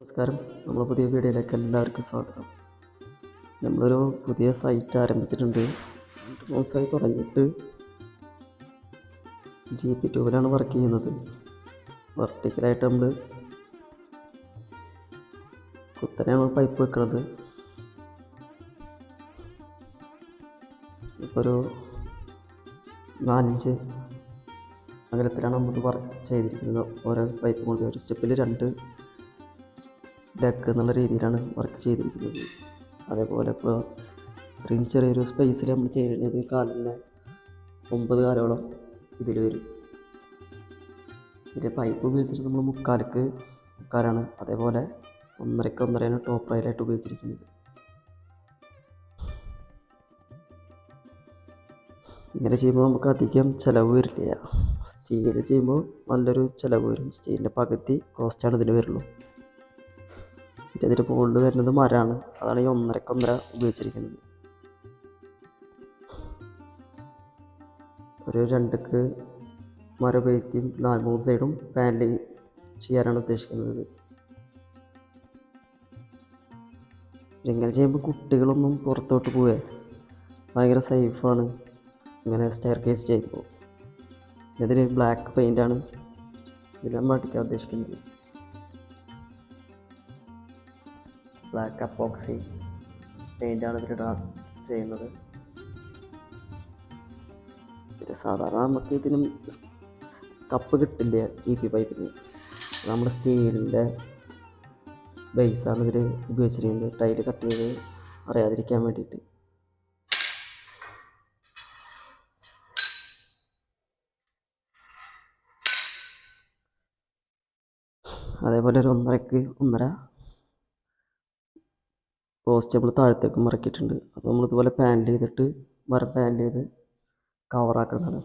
നമസ്കാരം. നമ്മുടെ പുതിയ വീഡിയോയിലേക്ക് എല്ലാവർക്കും സ്വാഗതം. നമ്മളൊരു പുതിയ സൈറ്റ് ആരംഭിച്ചിട്ടുണ്ട്. 2 ദിവസമായി തുടങ്ങിയിട്ട് GP2 വർക്ക് ചെയ്യുന്നത്. വെർട്ടിക്കലായിട്ട് നമ്മൾ കുത്തനെയാണ് പൈപ്പ് വെക്കുന്നത്. ഇപ്പോൾ ഒരു 4 ഇഞ്ച് അകലത്തിലാണ് നമ്മൾ വർക്ക് ചെയ്തിരിക്കുന്നത്. ഓരോ പൈപ്പ് കൊണ്ട് ഒരു സ്റ്റെപ്പിൽ 2 ഡെക്ക് എന്നുള്ള രീതിയിലാണ് വർക്ക് ചെയ്തിരിക്കുന്നത്. അതേപോലെ ഇപ്പോൾ ഇത്രയും ചെറിയൊരു സ്പേസിൽ നമ്മൾ ചെയ്യുന്നത് കാലിൻ്റെ 9 കാലോളം ഇതിൽ വരും. ഇതിൻ്റെ പൈപ്പ് ഉപയോഗിച്ചിട്ട് നമ്മൾ മുക്കാലാണ്. അതേപോലെ 1.5 ടോപ്പ് റൈലായിട്ട് ഉപയോഗിച്ചിരിക്കുന്നത്. ഇങ്ങനെ ചെയ്യുമ്പോൾ നമുക്ക് അധികം ചിലവ് വരില്ല. സ്റ്റീൽ ചെയ്യുമ്പോൾ നല്ലൊരു ചിലവ് വരും. സ്റ്റീലിൻ്റെ പകുതി കോസ്റ്റാണ് ഇതിന് വരുള്ളൂ. ഇതിൻ്റെ മുകളിൽ വരുന്നത് മരമാണ്. അതാണ് ഈ 1.5 ഉപയോഗിച്ചിരിക്കുന്നത്. ഒരു 2 മരം ഉപയോഗിക്കും. 3 സൈഡും പാനൽ ചെയ്യാനാണ് ഉദ്ദേശിക്കുന്നത്. ഇങ്ങനെ ചെയ്യുമ്പോൾ കുട്ടികളൊന്നും പുറത്തോട്ട് പോവേ ഭയങ്കര സേഫാണ്. ഇങ്ങനെ സ്റ്റെയർ കേസ് ചെയ്യുമ്പോൾ ഇതിന് ബ്ലാക്ക് പെയിൻ്റാണ് ഇതിൽ നമ്മൾ അടിക്കാൻ ഉദ്ദേശിക്കുന്നത്. ബ്ലാക്ക് അപ്പോക്സി പെയിൻ്റാണ് ഇതിലിടാൻ ചെയ്യുന്നത്. പിന്നെ സാധാരണ നമുക്ക് ഇതിനും കപ്പ് കിട്ടില്ല GP പൈപ്പിന്. നമ്മൾ സ്റ്റീലിൻ്റെ ബേസാണ് ഇതിൽ ഉപയോഗിച്ചിരിക്കുന്നത്. ടൈല് കട്ട് ചെയ്ത് അറിയാതിരിക്കാൻ വേണ്ടിയിട്ട്. അതേപോലെ ഒരു 1.5 പോസ്റ്റ് നമ്മൾ താഴത്തേക്ക് മറക്കിയിട്ടുണ്ട്. അപ്പോൾ നമ്മളിതുപോലെ പാനൽ ചെയ്തിട്ട് മരം പാനൽ ചെയ്ത് കവറാക്കുന്നതാണ്.